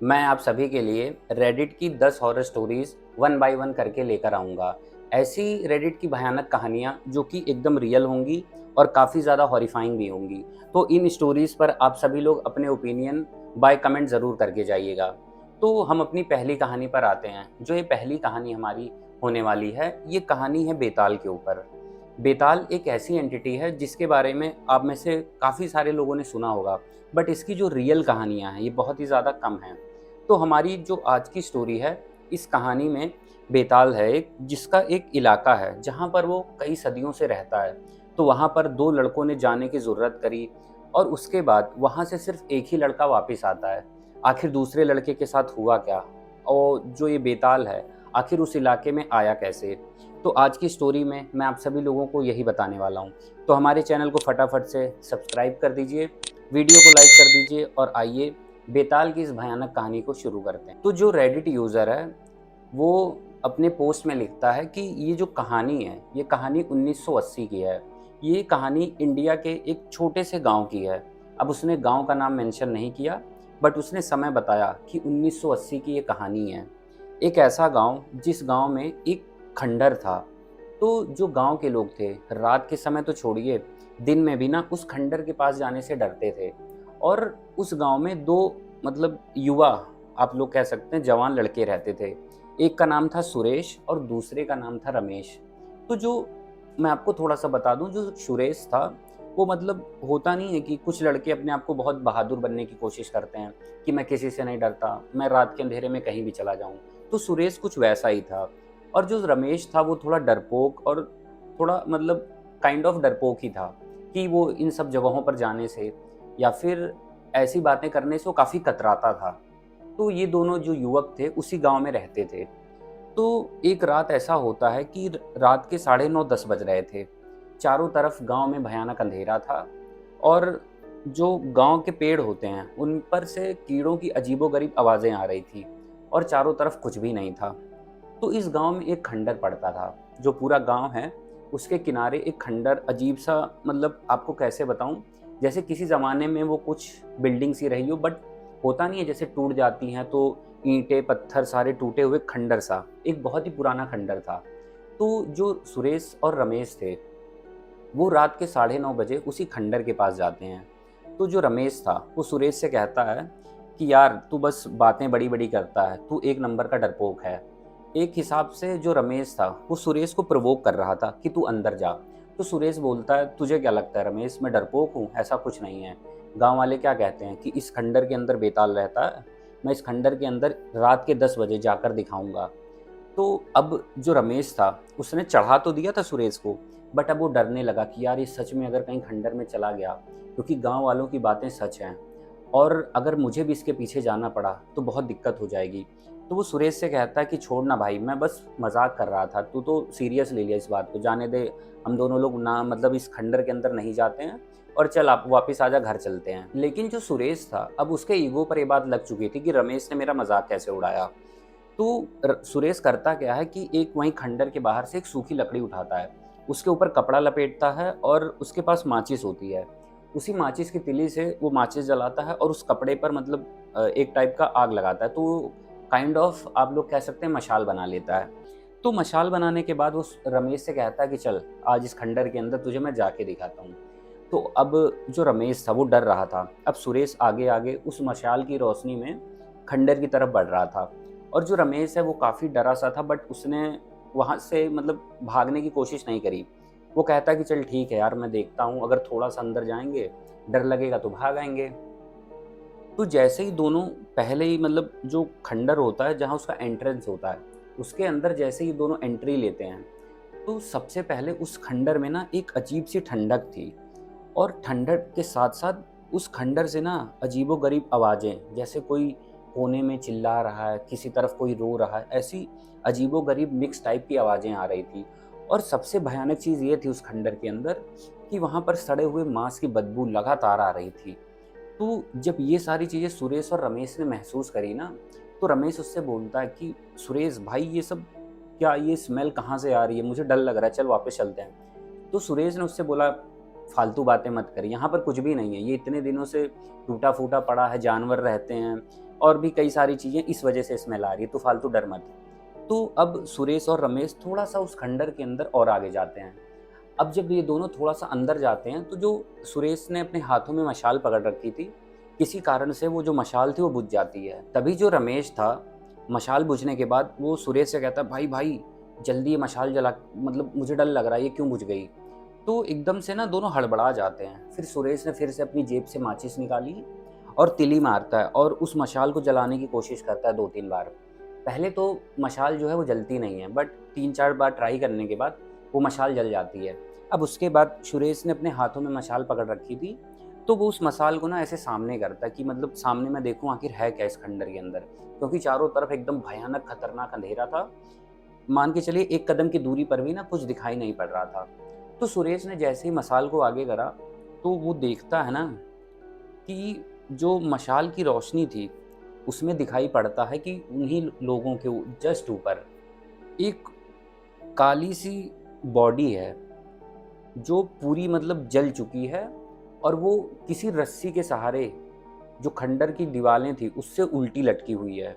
मैं आप सभी के लिए रेडिट की 10 horror stories one by one करके लेकर आऊँगा। ऐसी रेडिट की भयानक कहानियाँ जो कि एकदम रियल होंगी और काफ़ी ज़्यादा हॉरिफाइंग भी होंगी। तो इन स्टोरीज़ पर आप सभी लोग अपने ओपिनियन बाय कमेंट ज़रूर करके जाइएगा। तो हम अपनी पहली कहानी पर आते हैं। जो ये पहली कहानी हमारी होने वाली है, ये कहानी है बेताल के ऊपर। बेताल एक ऐसी एंटिटी है जिसके बारे में आप में से काफ़ी सारे लोगों ने सुना होगा, बट इसकी जो रियल कहानियाँ हैं, ये बहुत ही ज़्यादा कम हैं। तो हमारी जो आज की स्टोरी है, इस कहानी में बेताल है एक, जिसका एक इलाका है जहाँ पर वो कई सदियों से रहता है। तो वहाँ पर 2 लड़कों ने जाने की ज़रूरत करी और उसके बाद वहाँ से सिर्फ़ एक ही लड़का वापस आता है। आखिर दूसरे लड़के के साथ हुआ क्या? और जो ये बेताल है, आखिर उस इलाके में आया कैसे? तो आज की स्टोरी में मैं आप सभी लोगों को यही बताने वाला हूँ। तो हमारे चैनल को फटाफट से सब्सक्राइब कर दीजिए, वीडियो को लाइक कर दीजिए और आइए बेताल की इस भयानक कहानी को शुरू करते हैं। तो जो रेडिट यूज़र है, वो अपने पोस्ट में लिखता है कि ये जो कहानी है, ये कहानी 1980 की है। ये कहानी इंडिया के एक छोटे से गाँव की है। अब उसने गाँव का नाम मेंशन नहीं किया, बट उसने समय बताया कि 1980 की ये कहानी है। एक ऐसा गाँव जिस गाँव में एक खंडर था। तो जो गाँव के लोग थे, रात के समय तो छोड़िए, दिन में भी ना उस खंडर के पास जाने से डरते थे। और उस गाँव में 2 मतलब युवा, आप लोग कह सकते हैं जवान लड़के रहते थे। एक का नाम था सुरेश और दूसरे का नाम था रमेश। तो जो मैं आपको थोड़ा-सा बता दूँ, जो सुरेश था, वो मतलब होता नहीं है कि कुछ लड़के अपने आप को बहुत बहादुर बनने की कोशिश करते हैं कि मैं किसी से नहीं डरता, मैं रात के अंधेरे में कहीं भी चला जाऊँ। तो सुरेश कुछ वैसा ही था। और जो रमेश था वो थोड़ा डरपोक और थोड़ा मतलब काइंड ऑफ डरपोक ही था कि वो इन सब जगहों पर जाने से या फिर ऐसी बातें करने से वो काफ़ी कतराता था। तो ये दोनों जो युवक थे उसी गाँव में रहते थे। तो एक रात ऐसा होता है कि रात के साढ़े 9-10 बज रहे थे। चारों तरफ गाँव में भयानक अंधेरा था और जो गाँव के पेड़ होते हैं, उन पर से कीड़ों की अजीबो-गरीब आवाज़ें आ रही थी और चारों तरफ कुछ भी नहीं था। तो इस गाँव में एक खंडर पड़ता था। जो पूरा गाँव है, उसके किनारे एक खंडर अजीब-सा, मतलब आपको कैसे बताऊँ? जैसे किसी ज़माने में वो कुछ बिल्डिंग सी रही हो, बट होता नहीं है जैसे टूट जाती हैं तो ईंटें, पत्थर सारे टूटे हुए खंडर सा, एक बहुत ही पुराना खंडर था। तो जो सुरेश और रमेश थे, वो रात के साढ़े 9 बजे उसी खंडर के पास जाते हैं। तो जो रमेश था, वो सुरेश से कहता है कि यार तू बस बातें बड़ी-बड़ी करता है, तू एक नंबर का डरपोक है। एक हिसाब से जो रमेश था, वो सुरेश को प्रोवोक कर रहा था कि तू अंदर जा। तो सुरेश बोलता है, तुझे क्या लगता है रमेश, मैं डरपोक हूँ? ऐसा कुछ नहीं है। गाँव वाले क्या कहते हैं कि इस खंडर के अंदर बेताल रहता है, मैं इस खंडर के अंदर रात के 10 बजे जाकर दिखाऊँगा। तो अब जो रमेश था, उसने चढ़ा तो दिया था सुरेश को, बट अब वो डरने लगा कि यार ये सच में अगर कहीं खंडर में चला गया, क्योंकि गाँव वालों की बातें सच हैं और अगर मुझे भी इसके पीछे जाना पड़ा तो बहुत दिक्कत हो जाएगी। तो वो सुरेश से कहता है कि छोड़ ना भाई, मैं बस मज़ाक कर रहा था, तू तो सीरियस ले लिया इस बात को, जाने दे, हम दोनों लोग ना मतलब इस खंडर के अंदर नहीं जाते हैं और चल आप वापस आजा, घर चलते हैं। लेकिन जो सुरेश था, अब उसके ईगो पर ये बात लग चुकी थी कि रमेश ने मेरा मज़ाक कैसे उड़ाया। तो सुरेश करता क्या है कि एक वहीं खंडर के बाहर से एक सूखी लकड़ी उठाता है, उसके ऊपर कपड़ा लपेटता है और उसके पास माचिस होती है। उसी माचिस की तीली से वो माचिस जलाता है और उस कपड़े पर मतलब एक टाइप का आग लगाता है। तो काइंड ऑफ आप लोग कह सकते हैं मशाल बना लेता है। तो मशाल बनाने के बाद वो रमेश से कहता है कि चल आज इस खंडर के अंदर तुझे मैं जाके दिखाता हूँ। तो अब जो रमेश था वो डर रहा था। अब सुरेश आगे आगे उस मशाल की रोशनी में खंडर की तरफ बढ़ रहा था और जो रमेश है वो काफ़ी डरा सा था, बट उसने वहाँ से मतलब भागने की कोशिश नहीं करी। वो कहता है कि चल ठीक है यार, मैं देखता हूँ, अगर थोड़ा-सा अंदर जाएँगे, डर लगेगा तो भाग आएँगे। तो जैसे ही दोनों पहले ही मतलब जो खंडर होता है जहाँ उसका एंट्रेंस होता है, उसके अंदर जैसे ही दोनों एंट्री लेते हैं, तो सबसे पहले उस खंडर में ना एक अजीब-सी ठंडक थी और ठंडक के साथ-साथ उस खंडर से ना अजीबो-गरीब आवाज़ें, जैसे कोई कोने में चिल्ला रहा है, किसी तरफ कोई रो रहा है, ऐसी अजीबो-गरीब मिक्स टाइप की आवाज़ें आ रही थी। और सबसे भयानक चीज़ ये थी उस खंडर के अंदर कि वहाँ पर सड़े हुए मांस की बदबू लगातार आ रही थी। तो जब ये सारी चीज़ें सुरेश और रमेश ने महसूस करी ना, तो रमेश उससे बोलता है कि सुरेश भाई, ये सब क्या, ये स्मेल कहाँ से आ रही है? मुझे डर लग रहा है, चल वापस चलते हैं। तो सुरेश ने उससे बोला फालतू बातें मत कर, यहाँ पर कुछ भी नहीं है, ये इतने दिनों से टूटा फूटा पड़ा है, जानवर रहते हैं और भी कई सारी चीज़ें, इस वजह से स्मेल आ रही है, तो फालतू डर मत। तो अब सुरेश और रमेश थोड़ा सा उस खंडर के अंदर और आगे जाते हैं। अब जब ये दोनों थोड़ा सा अंदर जाते हैं तो जो सुरेश ने अपने हाथों में मशाल पकड़ रखी थी, किसी कारण से वो जो मशाल थी वो बुझ जाती है। तभी जो रमेश था, मशाल बुझने के बाद वो सुरेश से कहता है, भाई भाई जल्दी ये मशाल जला, मतलब मुझे डर लग रहा है ये क्यों बुझ गई। तो एकदम से ना दोनों हड़बड़ा जाते हैं। फिर सुरेश ने फिर से अपनी जेब से माचिस निकाली और तिली मारता है और उस मशाल को जलाने की कोशिश करता है 2-3 बार। पहले तो मशाल जो है वो जलती नहीं है, बट 3-4 बार ट्राई करने के बाद वो मशाल जल जाती है। अब उसके बाद सुरेश ने अपने हाथों में मशाल पकड़ रखी थी, तो वो उस मशाल को ना ऐसे सामने करता है कि मतलब सामने मैं देखूं आखिर है क्या इस खंडर के अंदर, क्योंकि चारों तरफ एकदम भयानक खतरनाक अंधेरा था। मान के चलिए 1 कदम की दूरी पर भी ना कुछ दिखाई नहीं पड़ रहा था। तो सुरेश ने जैसे ही मशाल को आगे करा, तो वो देखता है ना कि जो मशाल की रोशनी थी, उसमें दिखाई पड़ता है कि उन्हीं लोगों के जस्ट ऊपर एक काली सी बॉडी है, जो पूरी मतलब जल चुकी है और वो किसी रस्सी के सहारे, जो खंडर की दीवारें थी उससे उल्टी लटकी हुई है।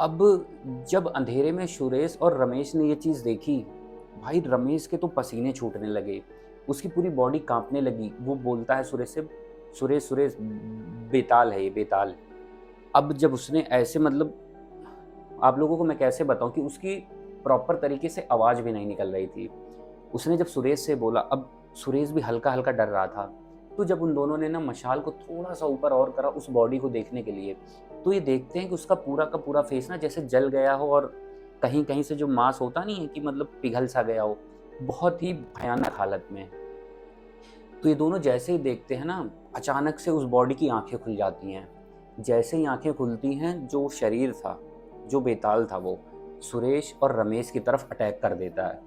अब जब अंधेरे में सुरेश और रमेश ने ये चीज़ देखी, भाई रमेश के तो पसीने छूटने लगे, उसकी पूरी बॉडी कांपने लगी। वो बोलता है सुरेश से, सुरेश सुरेश बेताल है ये, बेताल। अब जब उसने ऐसे मतलब, आप लोगों को मैं कैसे बताऊं कि उसकी प्रॉपर तरीके से आवाज़ भी नहीं निकल रही थी। उसने जब सुरेश से बोला, अब सुरेश भी हल्का हल्का डर रहा था। तो जब उन दोनों ने ना मशाल को थोड़ा सा ऊपर और करा उस बॉडी को देखने के लिए, तो ये देखते हैं कि उसका पूरा का पूरा फेस ना जैसे जल गया हो और कहीं कहीं से जो मांस होता नहीं है कि मतलब पिघल सा गया हो, बहुत ही भयानक हालत में। तो ये दोनों जैसे ही देखते हैं ना, अचानक से उस बॉडी की आंखें खुल जाती हैं। जैसे ही आंखें खुलती हैं, जो शरीर था, जो बेताल था, वो सुरेश और रमेश की तरफ अटैक कर देता है।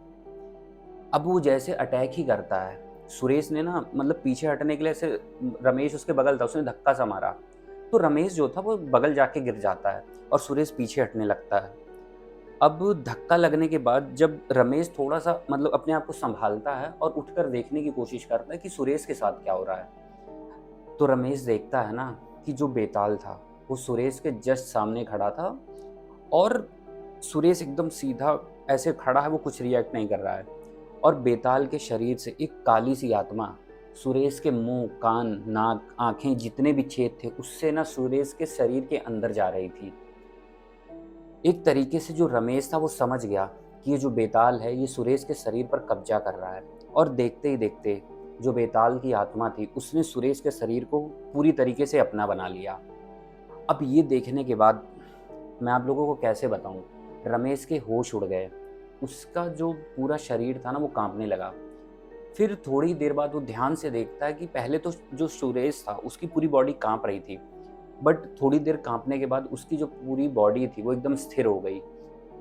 अब वो जैसे अटैक ही करता है, सुरेश ने ना मतलब पीछे हटने के लिए ऐसे, रमेश उसके बगल था, उसने धक्का सा मारा, तो रमेश जो था वो बगल जाके गिर जाता है और सुरेश पीछे हटने लगता है। अब धक्का लगने के बाद जब रमेश थोड़ा सा मतलब अपने आप को संभालता है और उठकर देखने की कोशिश करता है कि सुरेश के साथ क्या हो रहा है, तो रमेश देखता है ना कि जो बेताल था वो सुरेश के जस्ट सामने खड़ा था और सुरेश एकदम सीधा ऐसे खड़ा है, वो कुछ रिएक्ट नहीं कर रहा है और बेताल के शरीर से एक काली सी आत्मा सुरेश के मुंह, कान, नाक, आंखें, जितने भी छेद थे उससे ना सुरेश के शरीर के अंदर जा रही थी। एक तरीके से जो रमेश था वो समझ गया कि ये जो बेताल है ये सुरेश के शरीर पर कब्जा कर रहा है, और देखते ही देखते जो बेताल की आत्मा थी उसने सुरेश के शरीर को पूरी तरीके से अपना बना लिया। अब ये देखने के बाद मैं आप लोगों को कैसे बताऊं, रमेश के होश उड़ गए। उसका जो पूरा शरीर था ना वो कांपने लगा। फिर थोड़ी देर बाद वो ध्यान से देखता है कि पहले तो जो सुरेश था उसकी पूरी बॉडी कांप रही थी, बट थोड़ी देर कांपने के बाद उसकी जो पूरी बॉडी थी वो एकदम स्थिर हो गई।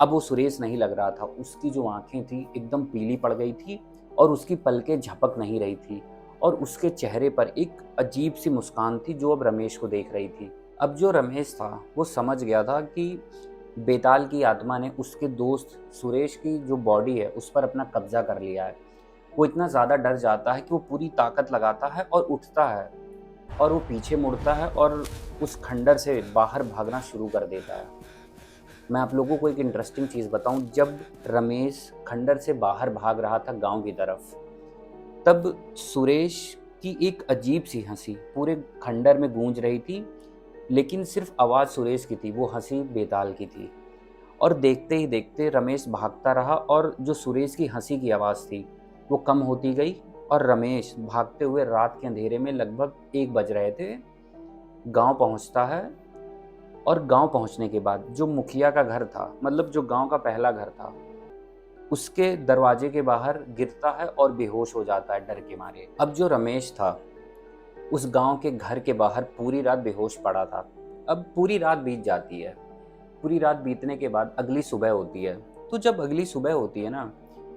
अब वो सुरेश नहीं लग रहा था, उसकी जो आंखें थी एकदम पीली पड़ गई थी और उसकी पलकें झपक नहीं रही थी और उसके चेहरे पर एक अजीब सी मुस्कान थी जो अब रमेश को देख रही थी। अब जो रमेश था वो समझ गया था कि बेताल की आत्मा ने उसके दोस्त सुरेश की जो बॉडी है उस पर अपना कब्जा कर लिया है। वो इतना ज़्यादा डर जाता है कि वो पूरी ताकत लगाता है और उठता है और वो पीछे मुड़ता है और उस खंडर से बाहर भागना शुरू कर देता है। मैं आप लोगों को एक इंटरेस्टिंग चीज़ बताऊं, जब रमेश खंडर से बाहर भाग रहा था गांव की तरफ, तब सुरेश की एक अजीब सी हंसी पूरे खंडर में गूंज रही थी, लेकिन सिर्फ आवाज़ सुरेश की थी, वो हंसी बेताल की थी। और देखते ही देखते रमेश भागता रहा और जो सुरेश की हंसी की आवाज़ थी वो कम होती गई और रमेश भागते हुए रात के अंधेरे में, लगभग 1 बज रहे थे, गांव पहुंचता है। और गांव पहुंचने के बाद जो मुखिया का घर था, मतलब जो गांव का पहला घर था, उसके दरवाजे के बाहर गिरता है और बेहोश हो जाता है डर के मारे। अब जो रमेश था उस गांव के घर के बाहर पूरी रात बेहोश पड़ा था। अब पूरी रात बीत जाती है। पूरी रात बीतने के बाद अगली सुबह होती है। तो जब अगली सुबह होती है ना,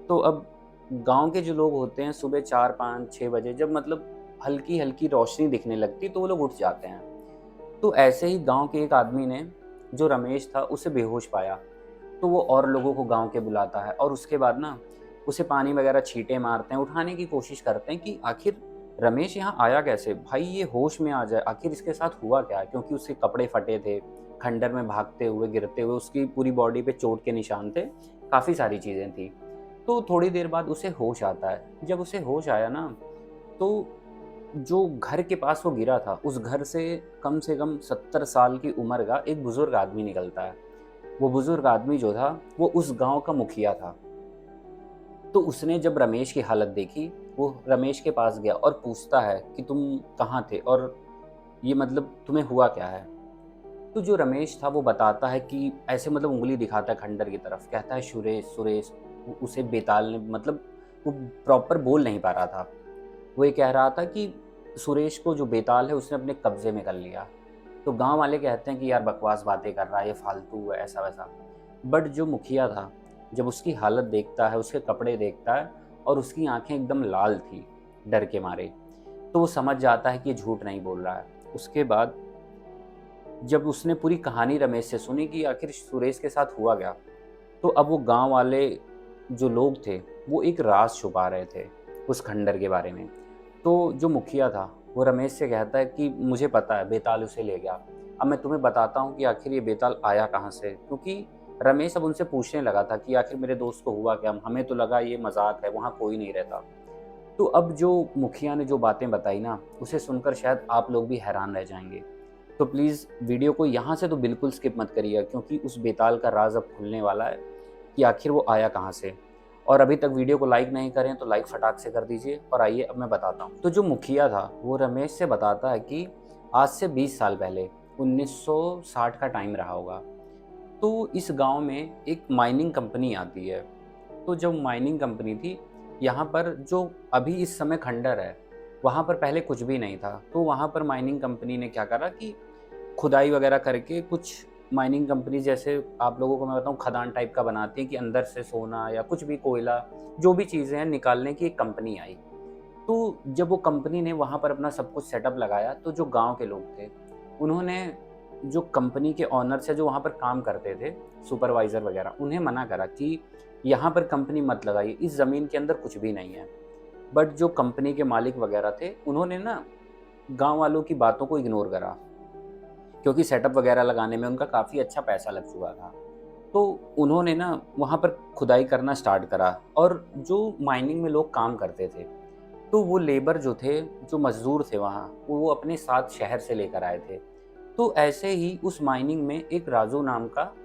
तो अब गांव के जो लोग होते हैं सुबह 4-5-6 बजे जब मतलब हल्की हल्की रोशनी दिखने लगती तो वो लोग उठ जाते हैं। तो ऐसे ही गांव के एक आदमी ने, जो रमेश था, उसे बेहोश पाया। तो वो और लोगों को गांव के बुलाता है और उसके बाद ना उसे पानी वगैरह छींटे मारते हैं, उठाने की कोशिश करते हैं कि आखिर रमेश यहाँ आया कैसे? भाई ये होश में आ जाए, आखिर इसके साथ हुआ क्या? क्योंकि उसके कपड़े फटे थे, खंडर में भागते हुए, गिरते हुए उसकी पूरी बॉडी पे चोट के निशान थे, काफ़ी सारी चीज़ें थी। तो थोड़ी देर बाद उसे होश आता है। जब उसे होश आया ना, तो जो घर के पास वो गिरा था, उस घर से कम 70 साल की उम्र का एक बुज़ुर्ग आदमी निकलता है। वो बुज़ुर्ग आदमी जो था, वो उस गाँव का मुखिया था। तो उसने जब रमेश की हालत देखी, वो रमेश के पास गया और पूछता है कि तुम कहाँ थे और ये मतलब तुम्हें हुआ क्या है? तो जो रमेश था वो बताता है कि ऐसे मतलब उँगली दिखाता है खंडर की तरफ, कहता है सुरेश, सुरेश। उसे बेताल ने मतलब वो प्रॉपर बोल नहीं पा रहा था। वो ये कह रहा था कि सुरेश को जो बेताल है उसने अपने कब्ज़े में कर लिया। तो गाँव वाले कहते हैं कि यार बकवास बातें कर रहा है, ये फालतू है, ऐसा-वैसा। बट जो मुखिया था, जब उसकी हालत देखता है, उसके कपड़े देखता है और उसकी आँखें एकदम लाल थी, डर के मारे, तो वो समझ जाता है कि ये झूठ नहीं बोल रहा है। उसके बाद जब उसने पूरी कहानी रमेश से सुनी कि आखिर सुरेश के साथ हुआ क्या, तो अब वो गाँव वाले जो लोग थे, वो एक राज़ छुपा रहे थे उस खंडर के बारे में। तो जो मुखिया था, वो रमेश से कहता है कि मुझे पता है बेताल उसे ले गया। अब मैं तुम्हें बताता हूँ कि आखिर ये बेताल आया कहाँ से? क्योंकि रमेश अब उनसे पूछने लगा था कि आखिर मेरे दोस्त को हुआ क्या? हमें तो लगा ये मज़ाक है, वहाँ कोई नहीं रहता। तो अब जो मुखिया ने जो बातें बताई ना, उसे सुनकर शायद आप लोग भी हैरान रह जाएँगे। तो प्लीज़ वीडियो को यहाँ से तो बिल्कुल स्किप मत करिएगा, क्योंकि उस बेताल का राज़ अब खुलने वाला है कि आखिर वो आया कहाँ से। और अभी तक वीडियो को लाइक नहीं करें तो लाइक फटाक से कर दीजिए और आइए अब मैं बताता हूँ। तो जो मुखिया था वो रमेश से बताता है कि आज से 20 साल पहले 1960 का टाइम रहा होगा। तो इस गाँव में एक माइनिंग कंपनी आती है। तो जब माइनिंग कंपनी थी, यहाँ पर जो अभी इस समय खंडर है, वहाँ पर पहले कुछ भी नहीं था। तो वहाँ पर माइनिंग कंपनी ने क्या करा कि खुदाई वगैरह करके कुछ माइनिंग कंपनी जैसे आप लोगों को मैं बताऊँ खदान टाइप का बनाती है कि अंदर से सोना या कुछ भी कोयला, जो भी चीज़ें हैं निकालने की एक कंपनी आई। तो जब वो कंपनी ने वहाँ पर अपना सब कुछ सेटअप लगाया, तो जो गाँव के लोग थे, उन्होंने जो कंपनी के ओनर्स हैं जो वहाँ पर काम करते थे, सुपरवाइज़र वगैरह, उन्हें मना करा कि यहाँ पर कंपनी मत लगाइए, इस ज़मीन के अंदर कुछ भी नहीं है। बट जो कंपनी के मालिक वगैरह थे, उन्होंने ना गाँव वालों की बातों को इग्नोर करा, क्योंकि सेटअप वगैरह लगाने में उनका काफ़ी अच्छा पैसा लग चुका था। तो उन्होंने ना वहाँ पर खुदाई करना स्टार्ट करा और जो माइनिंग में लोग काम करते थे, तो वो लेबर जो थे, जो मज़दूर थे वहाँ, वो अपने साथ शहर से लेकर आए थे। तो ऐसे ही उस माइनिंग में एक राजू नाम का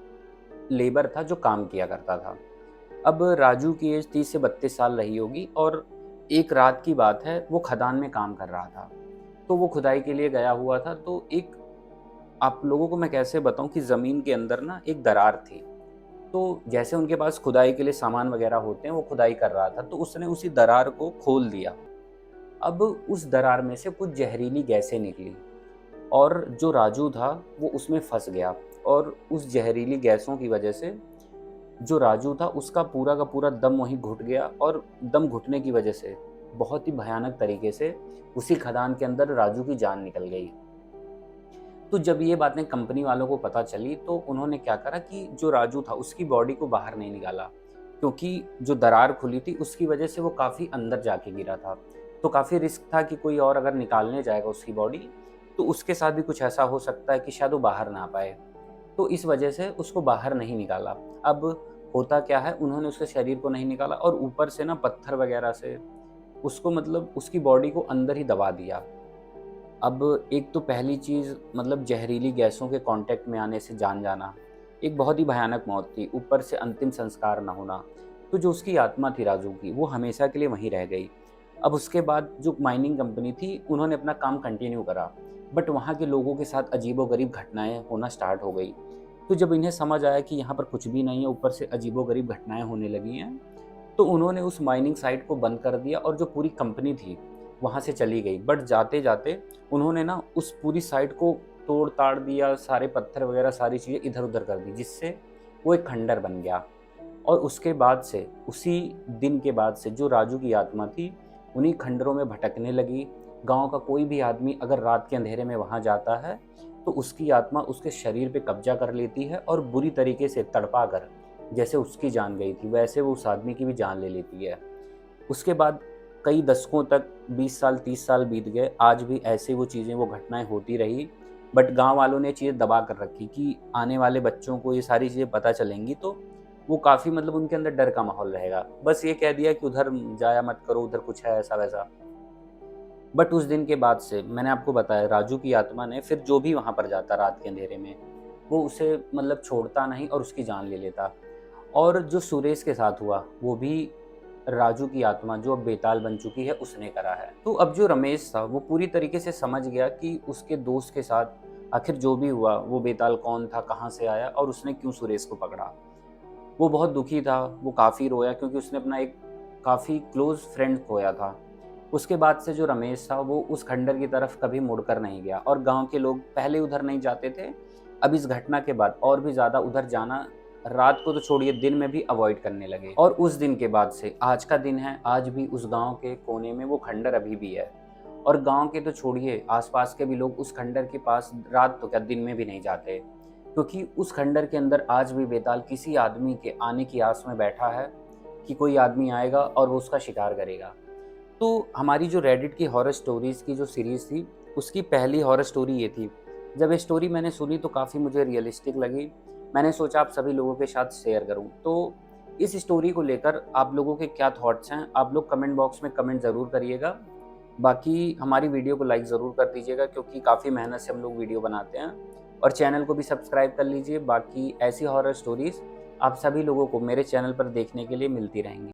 लेबर था जो काम किया करता था। अब राजू की एज 30 से 32 साल रही होगी और एक रात की बात है, वो खदान में काम कर रहा था। तो वो खुदाई के लिए गया हुआ था, तो एक आप लोगों को मैं कैसे बताऊँ कि ज़मीन के अंदर ना एक दरार थी। तो जैसे उनके पास खुदाई के लिए सामान वगैरह होते हैं, वो खुदाई कर रहा था, तो उसने उसी दरार को खोल दिया। अब उस दरार में से कुछ ज़हरीली गैसें निकली और जो राजू था, वो उसमें फँस गया और उस ज़हरीली गैसों की वजह से जो राजू था, उसका पूरा का पूरा दम वहीं घुट गया और दम घुटने की वजह से बहुत ही भयानक तरीके से उसी खदान के अंदर राजू की जान निकल गई। तो जब ये बातें कंपनी वालों को पता चली, तो उन्होंने क्या करा कि जो राजू था उसकी बॉडी को बाहर नहीं निकाला, क्योंकि जो दरार खुली थी उसकी वजह से वो काफ़ी अंदर जाके गिरा था। तो काफ़ी रिस्क था कि कोई और अगर निकालने जाएगा उसकी बॉडी, तो उसके साथ भी कुछ ऐसा हो सकता है कि शायद वो बाहर ना आ पाए। तो इस वजह से उसको बाहर नहीं निकाला। अब होता क्या है, उन्होंने उसके शरीर को नहीं निकाला और ऊपर से ना पत्थर वगैरह से उसको मतलब उसकी बॉडी को अंदर ही दबा दिया। अब एक तो पहली चीज़ मतलब ज़हरीली गैसों के कॉन्टैक्ट में आने से जान जाना, एक बहुत ही भयानक मौत थी, ऊपर से अंतिम संस्कार ना होना। तो जो उसकी आत्मा थी राजू की, वो हमेशा के लिए वहीं रह गई। अब उसके बाद जो माइनिंग कंपनी थी, उन्होंने अपना काम कंटिन्यू करा, बट वहाँ के लोगों के साथ अजीबो-गरीब घटनाएँ होना स्टार्ट हो गई। तो जब इन्हें समझ आया कि यहाँ पर कुछ भी नहीं है, ऊपर से अजीबो-गरीब घटनाएँ होने लगी हैं, तो उन्होंने उस माइनिंग साइट को बंद कर दिया और जो पूरी कंपनी थी, वहाँ से चली गई। बट जाते-जाते उन्होंने ना उस पूरी साइट को तोड़-ताड़ दिया, सारे पत्थर वगैरह सारी चीज़ें इधर-उधर कर दी, जिससे वो एक खंडर बन गया। और उसके बाद से, उसी दिन के बाद से जो राजू की आत्मा थी, उन्हीं खंडरों में भटकने लगी। गाँव का कोई भी आदमी अगर रात के अंधेरे में वहाँ जाता है, तो उसकी आत्मा उसके शरीर पे कब्ज़ा कर लेती है और बुरी तरीके से तड़पा कर जैसे उसकी जान गई थी वैसे वो उस आदमी की भी जान ले लेती है। उसके बाद कई दशकों तक 20 साल 30 साल बीत गए, आज भी ऐसे वो चीज़ें वो घटनाएँ होती रही। बट गाँव वालों ने ये चीज़ें दबा कर रखी कि आने वाले बच्चों को ये सारी चीज़ें पता चलेंगी तो वो काफ़ी मतलब उनके अंदर डर का माहौल रहेगा। बस ये कह दिया कि उधर जाया मत करो, उधर कुछ है ऐसा-वैसा। बट उस दिन के बाद से मैंने आपको बताया राजू की आत्मा ने फिर जो भी वहाँ पर जाता रात के अंधेरे में, वो उसे मतलब छोड़ता नहीं और उसकी जान ले लेता। और जो सुरेश के साथ हुआ, वो भी राजू की आत्मा जो अब बेताल बन चुकी है उसने करा है। तो अब जो रमेश था वो पूरी तरीके से समझ गया कि उसके दोस्त के साथ आखिर जो भी हुआ वो बेताल कौन था, कहाँ से आया और उसने क्यों सुरेश को पकड़ा। वो बहुत दुखी था, वो काफ़ी रोया क्योंकि उसने अपना एक काफ़ी क्लोज़ फ्रेंड खोया था। उसके बाद से जो रमेश था वो उस खंडर की तरफ कभी मुड़कर नहीं गया और गाँव के लोग पहले उधर नहीं जाते थे, अब इस घटना के बाद और भी ज़्यादा उधर जाना रात को तो छोड़िए दिन में भी अवॉइड करने लगे। और उस दिन के बाद से आज का दिन है, आज भी उस गाँव के कोने में वो खंडर अभी भी है। और गाँव के तो छोड़िए आस-पास के भी लोग उस खंडर के पास रात तो क्या दिन में भी नहीं जाते। क्योंकि उस खंडर के अंदर आज भी बेताल किसी आदमी के आने की आस में बैठा है कि कोई आदमी आएगा और वो उसका शिकार करेगा। तो हमारी जो रेडिट की हॉरर स्टोरीज़ की जो सीरीज़ थी, उसकी पहली हॉरर स्टोरी ये थी। जब ये स्टोरी मैंने सुनी तो काफ़ी मुझे रियलिस्टिक लगी। मैंने सोचा आप सभी लोगों के साथ शेयर करूँ। तो इस स्टोरी को लेकर आप लोगों के क्या थॉट्स हैं? आप लोग कमेंट बॉक्स में कमेंट ज़रूर करिएगा। बाकी हमारी वीडियो को लाइक ज़रूर कर दीजिएगा क्योंकि काफ़ी मेहनत से हम लोग वीडियो बनाते हैं। और चैनल को भी सब्सक्राइब कर लीजिए। बाकी ऐसी हॉरर स्टोरीज़ आप सभी लोगों को मेरे चैनल पर देखने के लिए मिलती रहेंगी।